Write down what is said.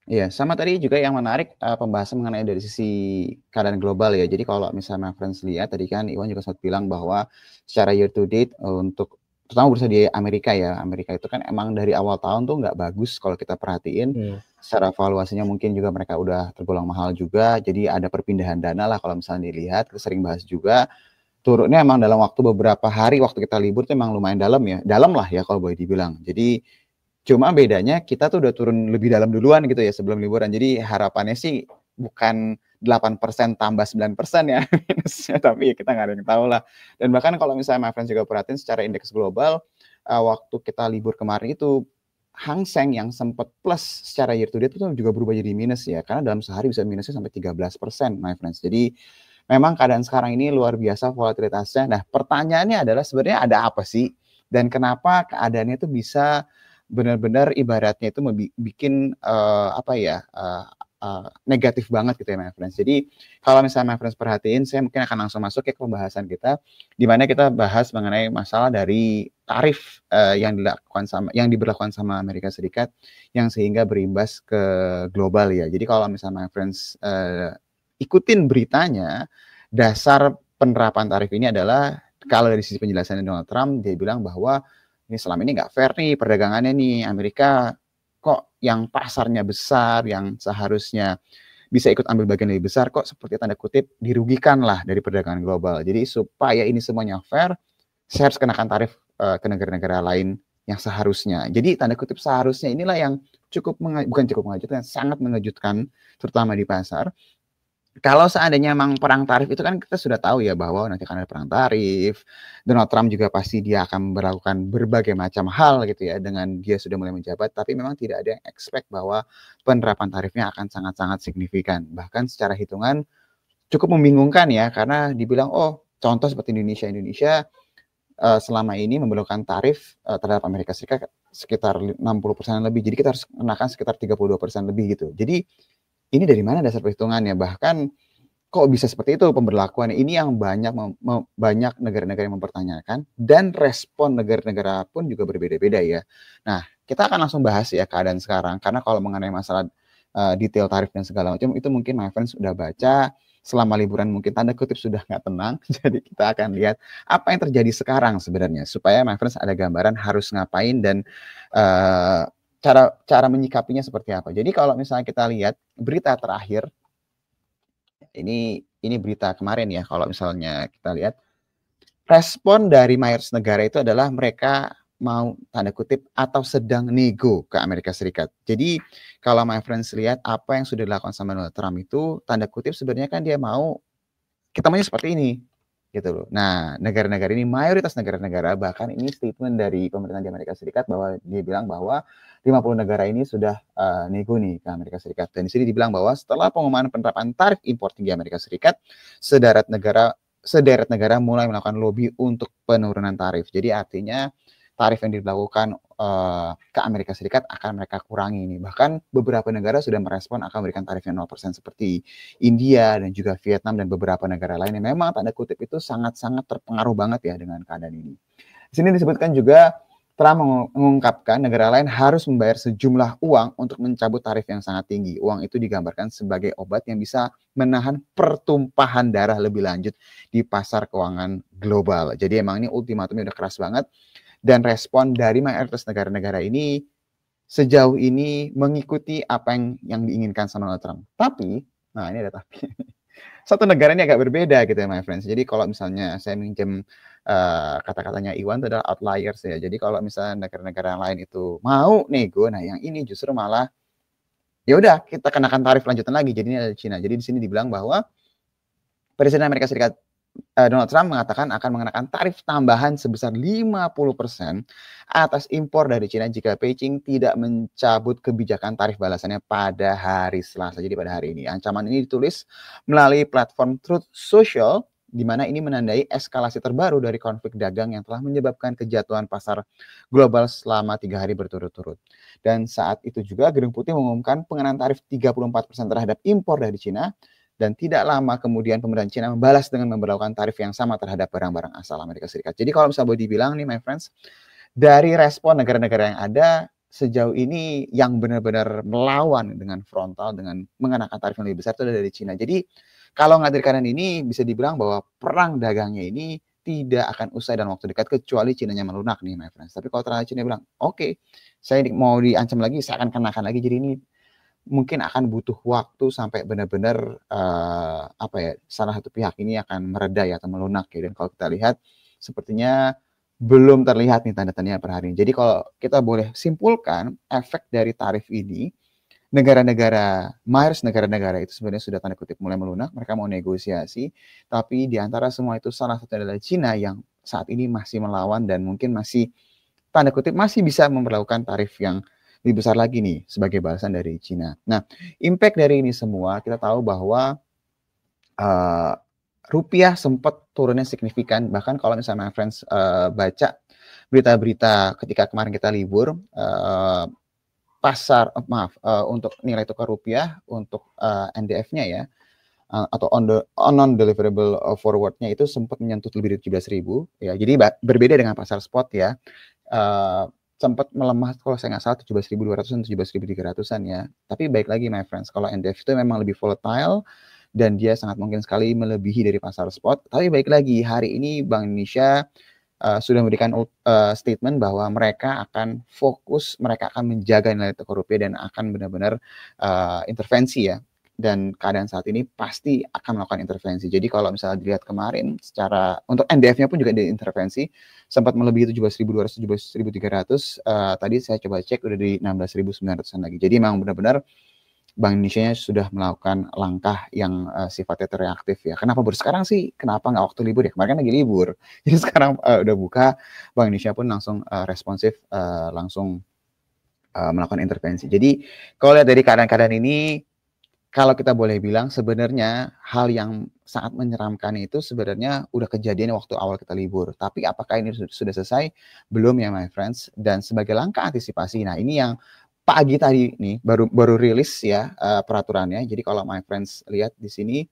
Iya, sama tadi juga yang menarik, pembahasan mengenai dari sisi keadaan global ya. Jadi kalau misalnya Friends lihat tadi kan Iwan juga sempat bilang bahwa secara year to date, untuk terutama bursa di Amerika ya, Amerika itu kan emang dari awal tahun tuh nggak bagus kalau kita perhatiin. Hmm. Secara valuasinya mungkin juga mereka udah tergolong mahal juga, jadi ada perpindahan dana lah kalau misalnya dilihat, kita sering bahas juga. Turunnya emang dalam waktu beberapa hari waktu kita libur tuh emang lumayan dalam ya, dalam lah ya kalau boleh dibilang. Jadi cuma bedanya kita tuh udah turun lebih dalam duluan gitu ya sebelum liburan. Jadi harapannya sih bukan 8% tambah 9% ya minusnya, tapi ya kita nggak ada yang tahu lah. Dan bahkan kalau misalnya my friends juga perhatiin secara indeks global, waktu kita libur kemarin itu Hang Seng yang sempat plus secara year to date itu juga berubah jadi minus ya, karena dalam sehari bisa minusnya sampai 13% my friends. Jadi memang keadaan sekarang ini luar biasa volatilitasnya. Nah pertanyaannya adalah sebenarnya ada apa sih? Dan kenapa keadaannya itu bisa benar-benar ibaratnya itu bikin apa ya negatif banget gitu ya my friends. Jadi kalau misalnya my friends perhatiin, saya mungkin akan langsung masuk ke pembahasan kita, di mana kita bahas mengenai masalah dari tarif yang diberlakukan sama Amerika Serikat yang sehingga berimbas ke global ya. Jadi kalau misalnya my friends ikutin beritanya, dasar penerapan tarif ini adalah kalau dari sisi penjelasan Donald Trump, dia bilang bahwa ini selama ini nggak fair nih perdagangannya nih, Amerika kok yang pasarnya besar, yang seharusnya bisa ikut ambil bagian lebih besar, kok seperti tanda kutip dirugikan lah dari perdagangan global. Jadi supaya ini semuanya fair, saya harus kenakan tarif ke negara-negara lain yang seharusnya. Jadi tanda kutip seharusnya inilah yang bukan cukup mengejutkan, sangat mengejutkan, terutama di pasar. Kalau seandainya memang perang tarif itu kan kita sudah tahu ya bahwa nanti akan ada perang tarif. Donald Trump juga pasti dia akan melakukan berbagai macam hal gitu ya dengan dia sudah mulai menjabat. Tapi memang tidak ada yang expect bahwa penerapan tarifnya akan sangat-sangat signifikan. Bahkan secara hitungan cukup membingungkan ya karena dibilang oh contoh seperti Indonesia selama ini memperlakukan tarif terhadap Amerika Serikat sekitar 60% lebih. Jadi kita harus kenakan sekitar 32% lebih gitu. Jadi ini dari mana dasar perhitungannya? Bahkan kok bisa seperti itu pemberlakuannya? Ini yang banyak negara-negara yang mempertanyakan dan respon negara-negara pun juga berbeda-beda ya. Nah, kita akan langsung bahas ya keadaan sekarang karena kalau mengenai masalah detail tarif dan segala macam itu mungkin my friends sudah baca selama liburan mungkin tanda kutip sudah nggak tenang. Jadi kita akan lihat apa yang terjadi sekarang sebenarnya supaya my friends ada gambaran harus ngapain dan uh, cara cara menyikapinya seperti apa. Jadi kalau misalnya kita lihat berita terakhir ini berita kemarin ya kalau misalnya kita lihat respon dari mayoritas negara itu adalah mereka mau tanda kutip atau sedang nego ke Amerika Serikat. Jadi kalau my friends lihat apa yang sudah dilakukan sama Donald Trump itu tanda kutip sebenarnya kan dia mau kita maunya seperti ini gitu loh. Nah, negara-negara ini mayoritas negara-negara bahkan ini statement dari pemerintah di Amerika Serikat bahwa dia bilang bahwa 50 negara ini sudah nego nih ke Amerika Serikat. Dan di sini dibilang bahwa setelah pengumuman penerapan tarif impor tinggi Amerika Serikat, sederet negara mulai melakukan lobby untuk penurunan tarif. Jadi artinya tarif yang dilakukan ke Amerika Serikat akan mereka kurangi ini. Bahkan beberapa negara sudah merespon akan memberikan tarifnya 0% seperti India dan juga Vietnam dan beberapa negara lain yang memang tanda kutip itu sangat-sangat terpengaruh banget ya dengan keadaan ini. Di sini disebutkan juga telah mengungkapkan negara lain harus membayar sejumlah uang untuk mencabut tarif yang sangat tinggi. Uang itu digambarkan sebagai obat yang bisa menahan pertumpahan darah lebih lanjut di pasar keuangan global. Jadi emang ini ultimatumnya udah keras banget dan respon dari mayoritas negara-negara ini sejauh ini mengikuti apa yang diinginkan sama Donald Trump. Tapi, nah ini ada tapi. Satu negara ini agak berbeda gitu ya, my friends. Jadi kalau misalnya saya minjem kata-katanya Iwan itu adalah outliers ya. Jadi kalau misalnya negara-negara lain itu mau nego, nah yang ini justru malah ya udah kita kenakan tarif lanjutan lagi. Jadi ini ada Cina. Jadi di sini dibilang bahwa Presiden Amerika Serikat Donald Trump mengatakan akan mengenakan tarif tambahan sebesar 50% atas impor dari China jika Beijing tidak mencabut kebijakan tarif balasannya pada hari Selasa. Jadi pada hari ini. Ancaman ini ditulis melalui platform Truth Social, di mana ini menandai eskalasi terbaru dari konflik dagang yang telah menyebabkan kejatuhan pasar global selama 3 hari berturut-turut. Dan saat itu juga Gedung Putih mengumumkan pengenaan tarif 34% terhadap impor dari China dan tidak lama kemudian pemerintah Cina membalas dengan memberlakukan tarif yang sama terhadap barang-barang asal Amerika Serikat. Jadi kalau misalnya boleh dibilang nih my friends, dari respon negara-negara yang ada, sejauh ini yang benar-benar melawan dengan frontal, dengan mengenakan tarif yang lebih besar itu dari Cina. Jadi kalau nggak dari kanan ini bisa dibilang bahwa perang dagangnya ini tidak akan usai dalam waktu dekat kecuali Cinanya melunak nih my friends. Tapi kalau ternyata Cina bilang, oke, saya mau diancam lagi, saya akan kenakan lagi. Jadi ini mungkin akan butuh waktu sampai benar-benar apa ya, salah satu pihak ini akan mereda ya atau melunak ya. Dan kalau kita lihat sepertinya belum terlihat nih tanda-tandanya per hari ini. Jadi kalau kita boleh simpulkan efek dari tarif ini, mayoritas negara-negara itu sebenarnya sudah tanda kutip mulai melunak, mereka mau negosiasi, tapi di antara semua itu salah satunya adalah Cina yang saat ini masih melawan dan mungkin masih tanda kutip masih bisa memperlakukan tarif yang lebih besar lagi nih sebagai balasan dari Cina. Nah, impact dari ini semua kita tahu bahwa rupiah sempat turunnya signifikan. Bahkan kalau misalnya my friends baca berita-berita ketika kemarin kita libur, untuk nilai tukar rupiah untuk NDF-nya ya, atau non deliverable forward-nya itu sempat menyentuh lebih dari 17.000 ya. Jadi berbeda dengan pasar spot ya. Sempat melemah kalau saya nggak salah 17.200-an, 17.300-an ya. Tapi baik lagi my friends, kalau NDF itu memang lebih volatile dan dia sangat mungkin sekali melebihi dari pasar spot. Tapi baik lagi, hari ini Bank Indonesia sudah memberikan statement bahwa mereka akan fokus, mereka akan menjaga nilai tukar rupiah dan akan benar-benar intervensi ya. Dan keadaan saat ini pasti akan melakukan intervensi. Jadi kalau misalnya dilihat kemarin secara untuk NDF-nya pun juga diintervensi, sempat melebihi 17.200, 17.300. Tadi saya coba cek udah di 16.900-an lagi. Jadi memang benar-benar Bank Indonesia sudah melakukan langkah yang sifatnya reaktif ya. Kenapa baru sekarang sih? Kenapa nggak waktu libur ya? Kemarin kan lagi libur. Jadi sekarang udah buka, Bank Indonesia pun langsung responsif, langsung melakukan intervensi. Jadi kalau lihat dari keadaan-keadaan ini, kalau kita boleh bilang sebenarnya hal yang sangat menyeramkan itu sebenarnya udah kejadian waktu awal kita libur. Tapi apakah ini sudah selesai? Belum ya my friends. Dan sebagai langkah antisipasi, nah ini yang pagi tadi nih baru rilis ya peraturannya. Jadi kalau my friends lihat di sini